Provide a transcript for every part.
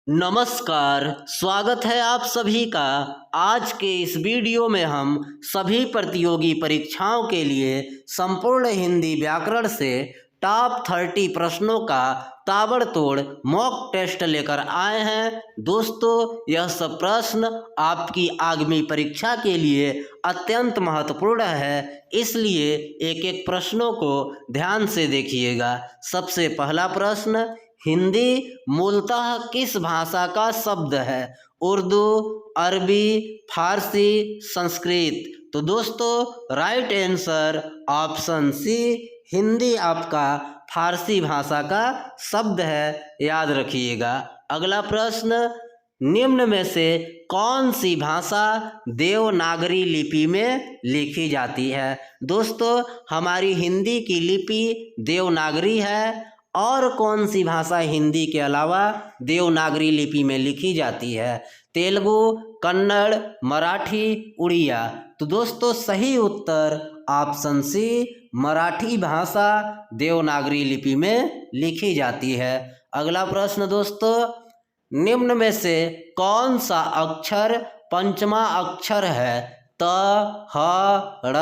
नमस्कार, स्वागत है आप सभी का। आज के इस वीडियो में हम सभी प्रतियोगी परीक्षाओं के लिए संपूर्ण हिंदी व्याकरण से टॉप 30 प्रश्नों का ताबड़तोड़ मॉक टेस्ट लेकर आए हैं। दोस्तों, यह सब प्रश्न आपकी आगामी परीक्षा के लिए अत्यंत महत्वपूर्ण है, इसलिए एक एक प्रश्नों को ध्यान से देखिएगा। सबसे पहला प्रश्न, हिंदी मूलतः किस भाषा का शब्द है? उर्दू, अरबी, फारसी, संस्कृत। तो दोस्तों, right answer option C, Hindi आपका फारसी भाषा का शब्द है, याद रखिएगा। अगला प्रश्न, निम्न में से कौन सी भाषा देवनागरी लिपि में लिखी जाती है? दोस्तों, हमारी हिंदी की लिपि देवनागरी है। और कौन सी भाषा हिंदी के अलावा देवनागरी लिपि में लिखी जाती है? तेलुगु, कन्नड़, मराठी, उड़िया। तो दोस्तों, सही उत्तर ऑप्शन सी, मराठी भाषा देवनागरी लिपि में लिखी जाती है। अगला प्रश्न दोस्तों, निम्न में से कौन सा अक्षर पंचमा अक्षर है? त, ह, ड़,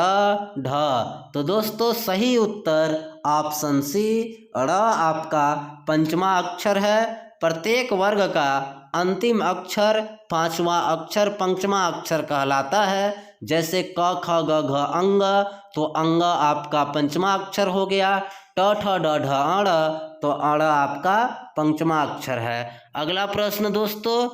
ढ। तो दोस्तों, सही उत्तर ऑप्शन सी, ड़ आपका पंचमा अक्षर है। प्रत्येक वर्ग का अंतिम अक्षर पांचवा अक्षर पंचमा अक्षर कहलाता है। जैसे क, ख, ग, घ अंग, तो अंग आपका पंचमा अक्षर हो गया। ट, ठ, ड, ढ, अण, तो अण आपका पंचमा अक्षर है। अगला प्रश्न दोस्तों,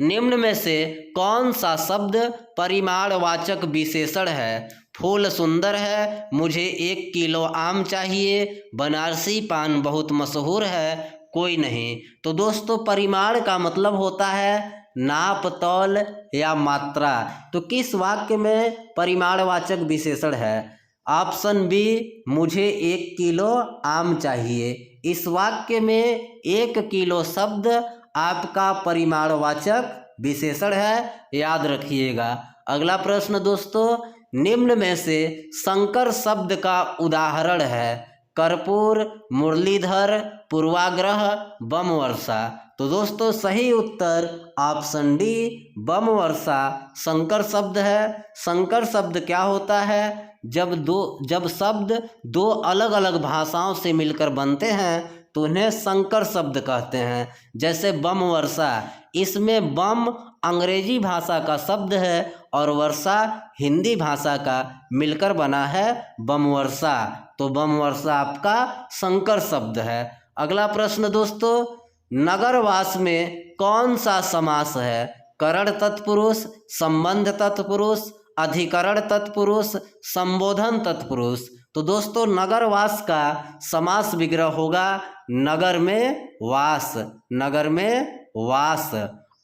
निम्न में से कौन सा शब्द परिमाणवाचक विशेषण है? फूल सुंदर है, मुझे 1 किलो आम चाहिए, बनारसी पान बहुत मशहूर है, कोई नहीं। तो दोस्तों, परिमाण का मतलब होता है नाप, तौल या मात्रा। तो किस वाक्य में परिमाणवाचक विशेषण है? ऑप्शन बी, मुझे 1 किलो आम चाहिए। इस वाक्य में 1 किलो शब्द आपका परिमाणवाचक विशेषण है, याद रखिएगा। अगला प्रश्न दोस्तों, निम्न में से संकर शब्द का उदाहरण है? कर्पूर, मुरलीधर, पूर्वाग्रह, बम वर्षा। तो दोस्तों, सही उत्तर ऑप्शन डी, बम वर्षा संकर शब्द है। संकर शब्द क्या होता है? जब शब्द दो अलग अलग भाषाओं से मिलकर बनते हैं तो उन्हें संकर शब्द कहते हैं। जैसे बम वर्षा, इसमें बम अंग्रेजी भाषा का शब्द है और वर्षा हिंदी भाषा का मिलकर बना है बम वर्षा। तो बम वर्षा आपका संकर शब्द है। अगला प्रश्न दोस्तों, नगरवास में कौन सा समास है? करण तत्पुरुष, संबंध तत्पुरुष, अधिकरण तत्पुरुष, संबोधन तत्पुरुष। तो दोस्तों, नगरवास का समास विग्रह होगा नगर में वास, नगर में वास।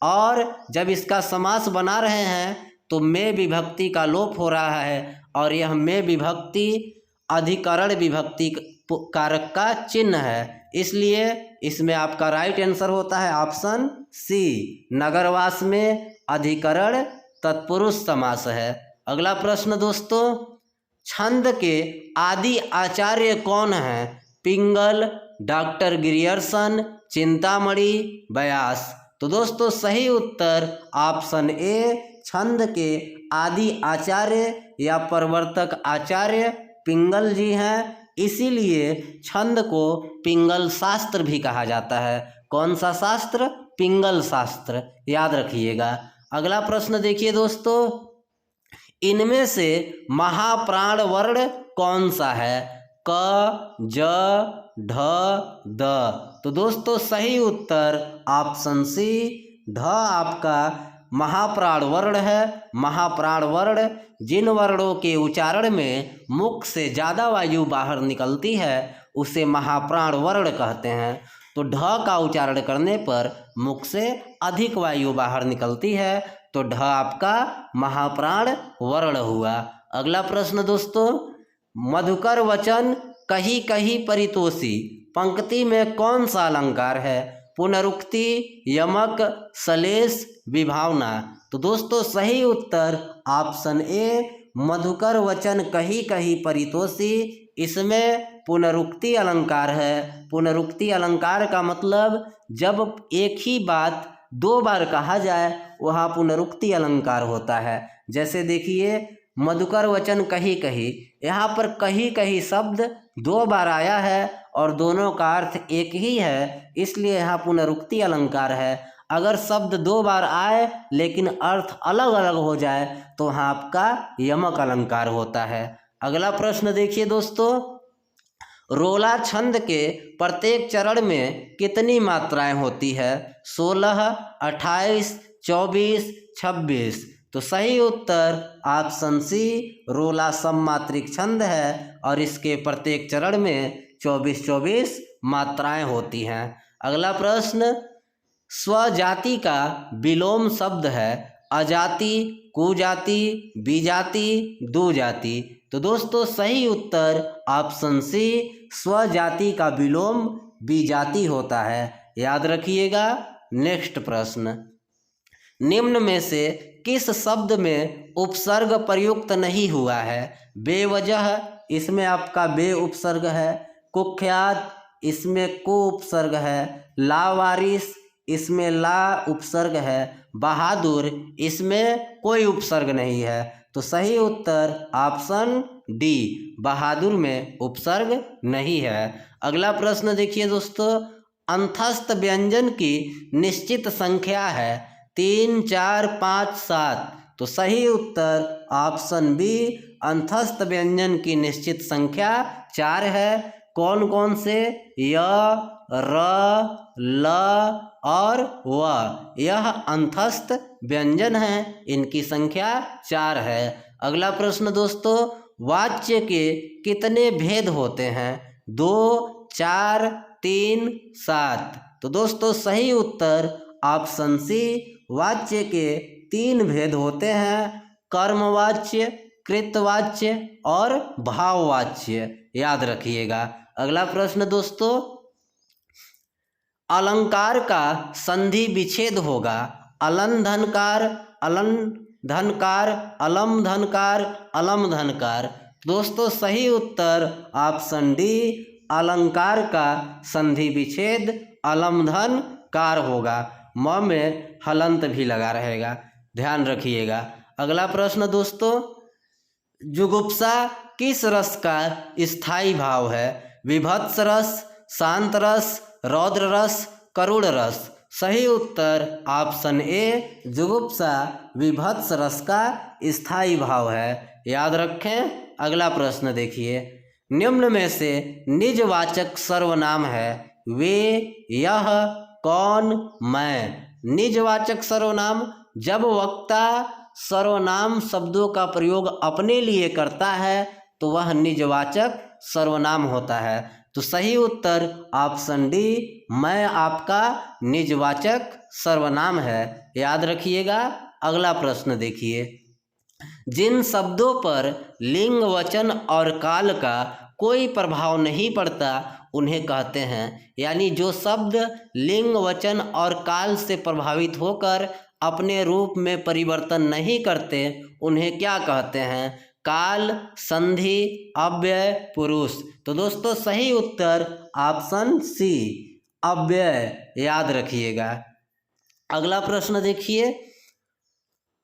और जब इसका समास बना रहे हैं तो में विभक्ति का लोप हो रहा है, और यह में विभक्ति अधिकरण विभक्ति कारक का चिन्ह है, इसलिए इसमें आपका राइट आंसर होता है ऑप्शन सी, नगरवास में अधिकरण तत्पुरुष समास है। अगला प्रश्न दोस्तों, छंद के आदि आचार्य कौन हैं? पिंगल, डॉक्टर ग्रियर्सन, चिंतामणि, व्यास। तो दोस्तों, सही उत्तर ऑप्शन ए, छंद के आदि आचार्य या प्रवर्तक आचार्य पिंगल जी हैं, इसीलिए छंद को पिंगल शास्त्र भी कहा जाता है। कौन सा शास्त्र? पिंगल शास्त्र, याद रखिएगा। अगला प्रश्न देखिए दोस्तों, इनमें से महाप्राण वर्ण कौन सा है? क, ज, ढ, द। तो दोस्तों, सही उत्तर ऑप्शन सी, ढ आपका महाप्राण वर्ण है। महाप्राण वर्ण जिन वर्णों के उच्चारण में मुख से ज़्यादा वायु बाहर निकलती है उसे महाप्राण वर्ण कहते हैं। तो ढ का उच्चारण करने पर मुख से अधिक वायु बाहर निकलती है, तो ढ आपका महाप्राण वर्ण हुआ। अगला प्रश्न दोस्तों, मधुकर वचन कही कही परितोषी पंक्ति में कौन सा अलंकार है? पुनरुक्ति, यमक, सलेश, विभावना। तो दोस्तों, सही उत्तर ऑप्शन ए, मधुकर वचन कही कही परितोषी इसमें पुनरुक्ति अलंकार है। पुनरुक्ति अलंकार का मतलब जब एक ही बात दो बार कहा जाए वहाँ पुनरुक्ति अलंकार होता है। जैसे देखिए मधुकर वचन कही कही, यहाँ पर कही कही शब्द दो बार आया है और दोनों का अर्थ एक ही है, इसलिए यहाँ पुनरुक्ति अलंकार है। अगर शब्द दो बार आए लेकिन अर्थ अलग अलग हो जाए तो वहाँ आपका यमक अलंकार होता है। अगला प्रश्न देखिए दोस्तों, रोला छंद के प्रत्येक चरण में कितनी मात्राएं होती है? 16, 28, 24, 26। तो सही उत्तर ऑप्शन सी रोला सममात्रिक छंद है और इसके प्रत्येक चरण में 24-24 मात्राएं होती हैं। अगला प्रश्न, स्वजाति का विलोम शब्द है अजाति, कुजाति, विजाति, दुजाति। तो दोस्तों सही उत्तर ऑप्शन सी स्वजाति का विलोम विजाति होता है, याद रखिएगा। नेक्स्ट प्रश्न, निम्न में से किस शब्द में उपसर्ग प्रयुक्त नहीं हुआ है? बेवजह, इसमें आपका बे उपसर्ग है। कुख्यात, इसमें को उपसर्ग है। लावारिस, इसमें ला उपसर्ग है। बहादुर, इसमें कोई उपसर्ग नहीं है। तो सही उत्तर ऑप्शन डी बहादुर में उपसर्ग नहीं है। अगला प्रश्न देखिए दोस्तों, अंतस्थ व्यंजन की निश्चित संख्या है 3, 4, 5, 7। तो सही उत्तर ऑप्शन बी अंतस्थ व्यंजन की निश्चित संख्या 4 है। कौन कौन से? य, र, ल और व, यह अंतस्थ व्यंजन है, इनकी संख्या 4 है। अगला प्रश्न दोस्तों, वाच्य के कितने भेद होते हैं? 2, 4, 3, 7। तो दोस्तों सही उत्तर ऑप्शन सी वाच्य के 3 भेद होते हैं, कर्मवाच्य, कृतवाच्य और भाववाच्य, याद रखिएगा। अगला प्रश्न दोस्तों, अलंकार का संधि विच्छेद होगा अलन धनकार, अलम धनकार, अलम धनकार। दोस्तों सही उत्तर ऑप्शन डी अलंकार का संधि विच्छेद अलम धनकार होगा। म में हलंत भी लगा रहेगा, ध्यान रखिएगा। अगला प्रश्न दोस्तों, जुगुप्सा किस रस का स्थायी भाव है? विभत्स रस, शांत रस, रौद्र रस, करुण रस। सही उत्तर ऑप्शन ए जुगुप्सा विभत्स रस का स्थायी भाव है, याद रखें। अगला प्रश्न देखिए, निम्न में से निजवाचक सर्वनाम है वे, यह, कौन, मैं। निजवाचक सर्वनाम, जब वक्ता सर्वनाम शब्दों का प्रयोग अपने लिए करता है तो वह निजवाचक सर्वनाम होता है। तो सही उत्तर ऑप्शन डी मैं आपका निजवाचक सर्वनाम है, याद रखिएगा। अगला प्रश्न देखिए, जिन शब्दों पर लिंग, वचन और काल का कोई प्रभाव नहीं पड़ता उन्हें कहते हैं, यानी जो शब्द लिंग, वचन और काल से प्रभावित होकर अपने रूप में परिवर्तन नहीं करते उन्हें क्या कहते हैं? काल, संधि, अव्यय, पुरुष। तो दोस्तों सही उत्तर ऑप्शन सी अव्यय, याद रखिएगा। अगला प्रश्न देखिए,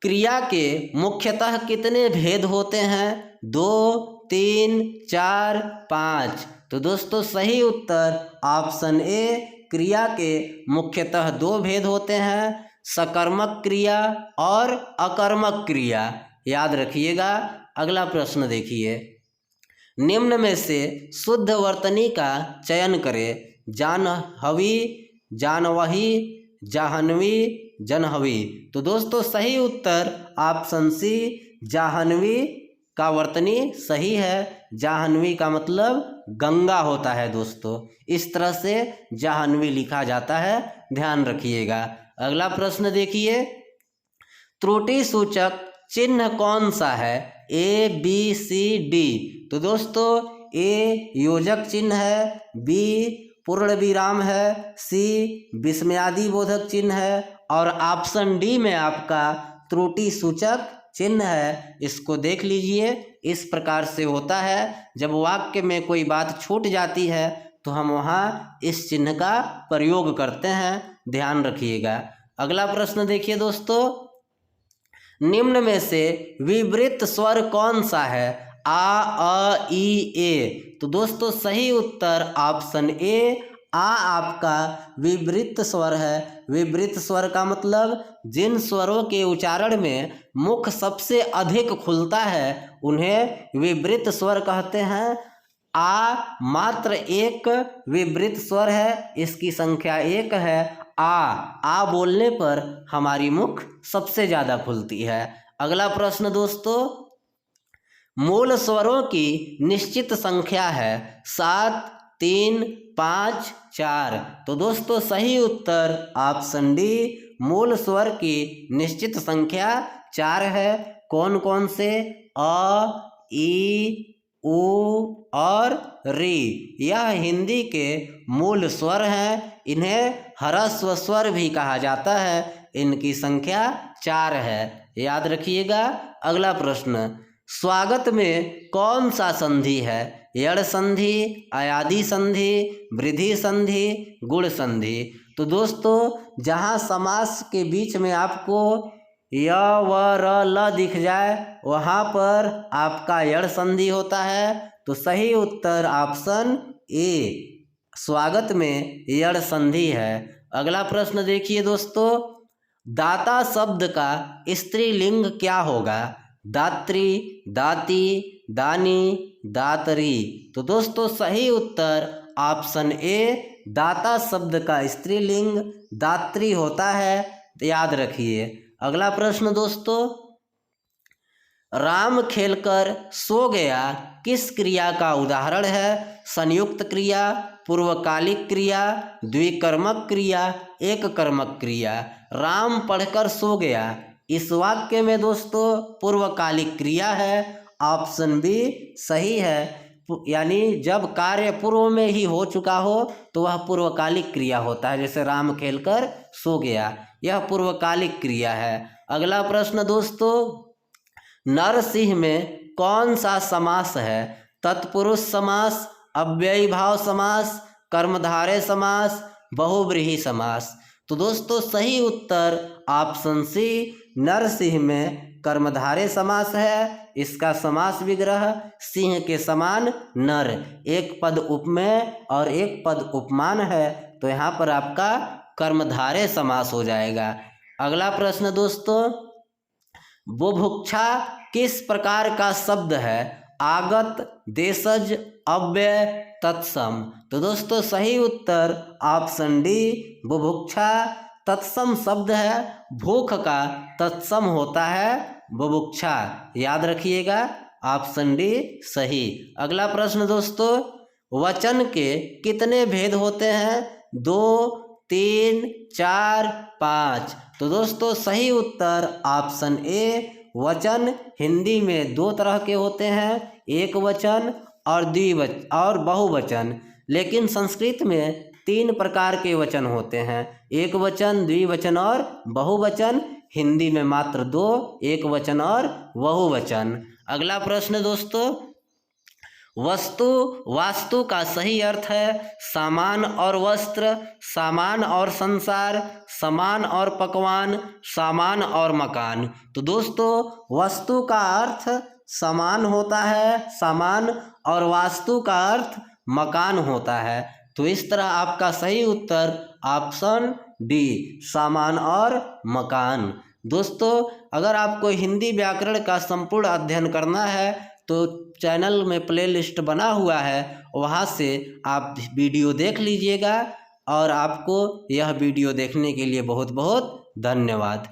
क्रिया के मुख्यतः कितने भेद होते हैं? 2, 3, 4, 5। तो दोस्तों सही उत्तर ऑप्शन ए क्रिया के मुख्यतः 2 भेद होते हैं, सकर्मक क्रिया और अकर्मक क्रिया, याद रखिएगा। अगला प्रश्न देखिए, निम्न में से शुद्ध वर्तनी का चयन करें। जानहवी, जानवही, जाह्नवी, जनहवी। तो दोस्तों सही उत्तर ऑप्शन सी जाह्नवी का वर्तनी सही है। जाह्नवी का मतलब गंगा होता है दोस्तों, इस तरह से जाह्नवी लिखा जाता है, ध्यान रखिएगा। अगला प्रश्न देखिए, त्रुटि सूचक चिन्ह कौन सा है? ए, बी, सी, डी। तो दोस्तों ए योजक चिन्ह है, बी पूर्ण विराम है, सी विस्मयादि बोधक चिन्ह है और ऑप्शन डी में आपका त्रुटि सूचक चिन्ह है। इसको देख लीजिए, इस प्रकार से होता है। जब वाक्य में कोई बात छूट जाती है तो हम वहाँ इस चिन्ह का प्रयोग करते हैं, ध्यान रखिएगा। अगला प्रश्न देखिए दोस्तों, निम्न में से विवृत स्वर कौन सा है? आ, अ, ई, ए। तो दोस्तों सही उत्तर ऑप्शन ए आ आपका विवृत स्वर है। विवृत स्वर का मतलब जिन स्वरों के उच्चारण में मुख सबसे अधिक खुलता है उन्हें विवृत स्वर कहते हैं। आ मात्र एक विवृत स्वर है, इसकी संख्या 1 है। आ बोलने पर हमारी मुख सबसे ज़्यादा खुलती है। अगला प्रश्न दोस्तों, मूल स्वरों की निश्चित संख्या है 7, 3, 5, 4। तो दोस्तों सही उत्तर ऑप्शन डी मूल स्वर की निश्चित संख्या 4 है। कौन कौन से? अ, ई, उ और री। यह हिंदी के मूल स्वर हैं। इन्हें ह्रस्व स्वर भी कहा जाता है। इनकी संख्या 4 है, याद रखिएगा। अगला प्रश्न, स्वागत में कौन सा संधि है? यड़ संधि, अयादि संधि, वृद्धि संधि, गुण संधि। तो दोस्तों जहाँ समास के बीच में आपको य, व, र, ल दिख जाए वहाँ पर आपका यड़ संधि होता है। तो सही उत्तर ऑप्शन ए स्वागत में यड़ संधि है। अगला प्रश्न देखिए दोस्तों, दाता शब्द का स्त्रीलिंग क्या होगा? दात्री, दाती, दानी, दातरी। तो दोस्तों सही उत्तर ऑप्शन ए दाता शब्द का स्त्रीलिंग दात्री होता है, याद रखिए। अगला प्रश्न दोस्तों, राम खेलकर सो गया किस क्रिया का उदाहरण है? संयुक्त क्रिया, पूर्वकालिक क्रिया, द्विकर्मक क्रिया, एक कर्मक क्रिया। राम पढ़कर सो गया, इस वाक्य में दोस्तों पूर्वकालिक क्रिया है, ऑप्शन बी सही है। यानी जब कार्य पूर्व में ही हो चुका हो तो वह पूर्वकालिक क्रिया होता है। जैसे राम खेलकर सो गया, यह पूर्वकालिक क्रिया है। अगला प्रश्न दोस्तों, नरसिंह में कौन सा समास है? तत्पुरुष समास, अव्ययी भाव समास, कर्मधारय समास, बहुव्रीहि समास। तो दोस्तों सही उत्तर ऑप्शन सी नरसिंह में कर्मधारय समास है। इसका समास विग्रह सिंह के समान नर, एक पद उपमेय और एक पद उपमान है, तो यहाँ पर आपका कर्मधारय समास हो जाएगा। अगला प्रश्न दोस्तों, बुभुक्षा किस प्रकार का शब्द है? आगत, देशज, अव्यय, तत्सम। तो दोस्तों सही उत्तर ऑप्शन डी बुभुक्षा तत्सम शब्द है। भूख का तत्सम होता है बुभुक्षा, याद रखिएगा, ऑप्शन डी सही। अगला प्रश्न दोस्तों, वचन के कितने भेद होते हैं? 2, 3, 4, 5। तो दोस्तों सही उत्तर ऑप्शन ए वचन हिंदी में 2 तरह के होते हैं, एक वचन और द्विवचन और बहुवचन। लेकिन संस्कृत में 3 प्रकार के वचन होते हैं, एक वचन, द्विवचन और बहुवचन। हिंदी में मात्र 2, एक वचन और बहुवचन। अगला प्रश्न दोस्तों, वस्तु वास्तु का सही अर्थ है सामान और वस्त्र, सामान और संसार, सामान और पकवान, सामान और मकान। तो दोस्तों वस्तु का अर्थ सामान होता है, सामान, और वास्तु का अर्थ मकान होता है। तो इस तरह आपका सही उत्तर ऑप्शन डी सामान और मकान। दोस्तों अगर आपको हिंदी व्याकरण का संपूर्ण अध्ययन करना है तो चैनल में प्लेलिस्ट बना हुआ है, वहाँ से आप वीडियो देख लीजिएगा। और आपको यह वीडियो देखने के लिए बहुत बहुत धन्यवाद।